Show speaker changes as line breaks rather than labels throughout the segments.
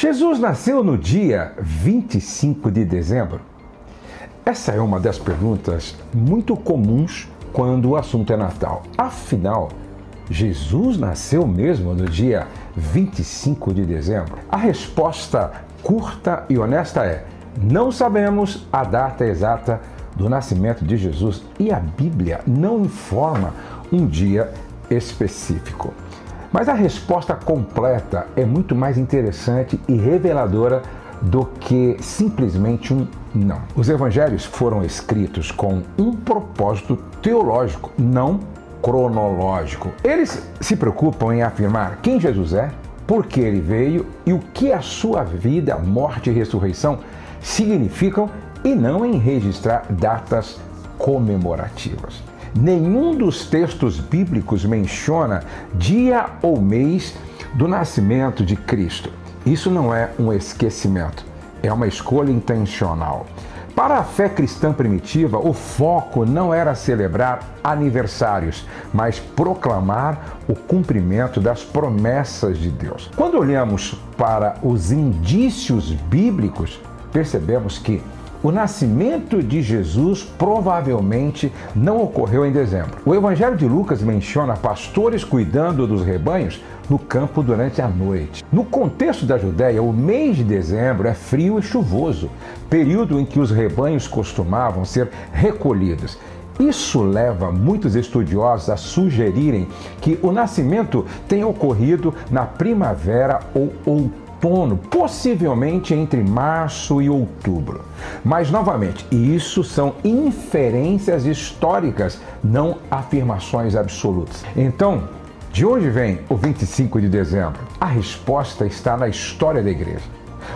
Jesus nasceu no dia 25 de dezembro? Essa é uma das perguntas muito comuns quando o assunto é Natal. Afinal, Jesus nasceu mesmo no dia 25 de dezembro? A resposta curta e honesta é: não sabemos a data exata do nascimento de Jesus e a Bíblia não informa um dia específico. Mas a resposta completa é muito mais interessante e reveladora do que simplesmente um não. Os evangelhos foram escritos com um propósito teológico, não cronológico. Eles se preocupam em afirmar quem Jesus é, por que ele veio e o que a sua vida, morte e ressurreição significam, e não em registrar datas comemorativas. Nenhum dos textos bíblicos menciona dia ou mês do nascimento de Cristo. Isso não é um esquecimento, é uma escolha intencional. Para a fé cristã primitiva, o foco não era celebrar aniversários, mas proclamar o cumprimento das promessas de Deus. Quando olhamos para os indícios bíblicos, percebemos que o nascimento de Jesus provavelmente não ocorreu em dezembro. O Evangelho de Lucas menciona pastores cuidando dos rebanhos no campo durante a noite. No contexto da Judéia, o mês de dezembro é frio e chuvoso, período em que os rebanhos costumavam ser recolhidos. Isso leva muitos estudiosos a sugerirem que o nascimento tenha ocorrido na primavera ou outono, possivelmente entre março e outubro. Mas, novamente, isso são inferências históricas, não afirmações absolutas. Então, de onde vem o 25 de dezembro? A resposta está na história da igreja.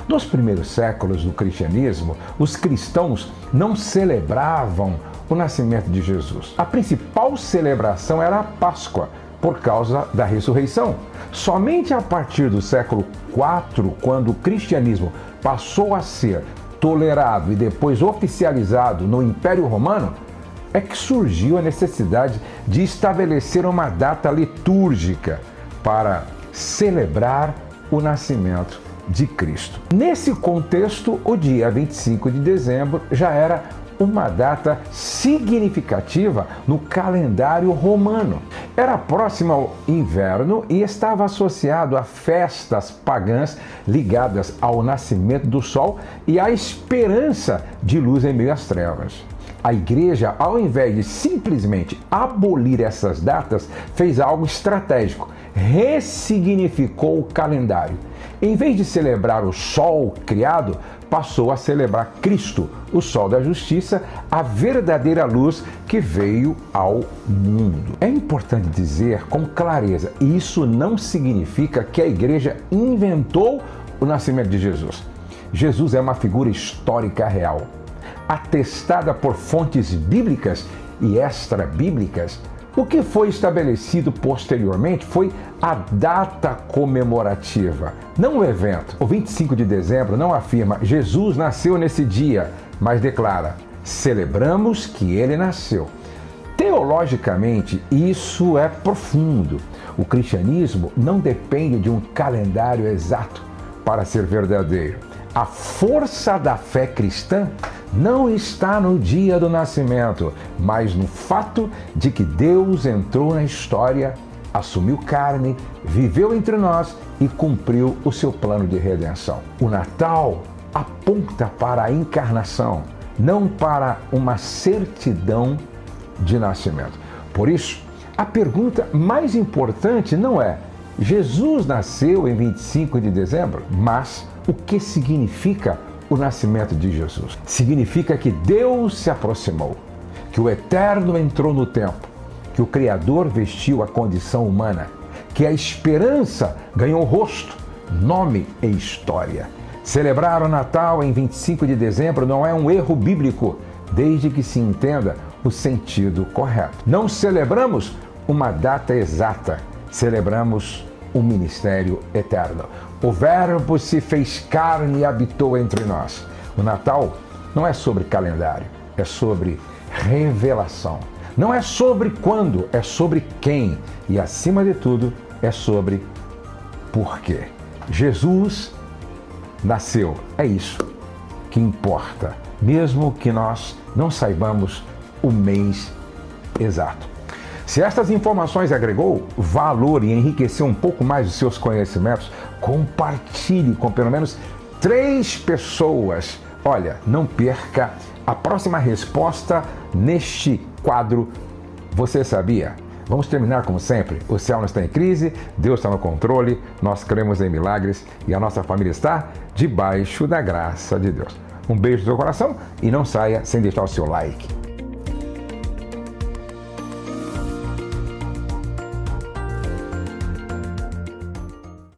Nos primeiros séculos do cristianismo, os cristãos não celebravam o nascimento de Jesus. A principal celebração era a Páscoa, por causa da ressurreição. Somente a partir do século IV, quando o cristianismo passou a ser tolerado e depois oficializado no Império Romano, é que surgiu a necessidade de estabelecer uma data litúrgica para celebrar o nascimento de Cristo. Nesse contexto, o dia 25 de dezembro já era uma data significativa no calendário romano. Era próximo ao inverno e estava associado a festas pagãs ligadas ao nascimento do sol e à esperança de luz em meio às trevas. A igreja, ao invés de simplesmente abolir essas datas, fez algo estratégico: ressignificou o calendário. Em vez de celebrar o sol criado, passou a celebrar Cristo, o sol da justiça, a verdadeira luz que veio ao mundo. É importante dizer com clareza, isso não significa que a igreja inventou o nascimento de Jesus. Jesus é uma figura histórica real, atestada por fontes bíblicas e extra-bíblicas. O que foi estabelecido posteriormente foi a data comemorativa, não o evento. O 25 de dezembro não afirma Jesus nasceu nesse dia, mas declara: celebramos que ele nasceu. Teologicamente, isso é profundo. O cristianismo não depende de um calendário exato para ser verdadeiro. A força da fé cristã não está no dia do nascimento, mas no fato de que Deus entrou na história, assumiu carne, viveu entre nós e cumpriu o seu plano de redenção. O Natal aponta para a encarnação, não para uma certidão de nascimento. Por isso, a pergunta mais importante não é: Jesus nasceu em 25 de dezembro? Mas o que significa o nascimento de Jesus? Significa que Deus se aproximou, que o Eterno entrou no tempo, que o Criador vestiu a condição humana, que a esperança ganhou rosto, nome e história. Celebrar o Natal em 25 de dezembro não é um erro bíblico, desde que se entenda o sentido correto. Não celebramos uma data exata, celebramos o ministério eterno. O Verbo se fez carne e habitou entre nós. O Natal não é sobre calendário, é sobre revelação. Não é sobre quando, é sobre quem. E, acima de tudo, é sobre por quê. Jesus nasceu. É isso que importa, mesmo que nós não saibamos o mês exato. Se estas informações agregou valor e enriqueceu um pouco mais os seus conhecimentos, compartilhe com pelo menos 3 pessoas. Olha, não perca a próxima resposta neste quadro Você Sabia? Vamos terminar como sempre. O céu não está em crise, Deus está no controle, nós cremos em milagres e a nossa família está debaixo da graça de Deus. Um beijo no seu coração e não saia sem deixar o seu like.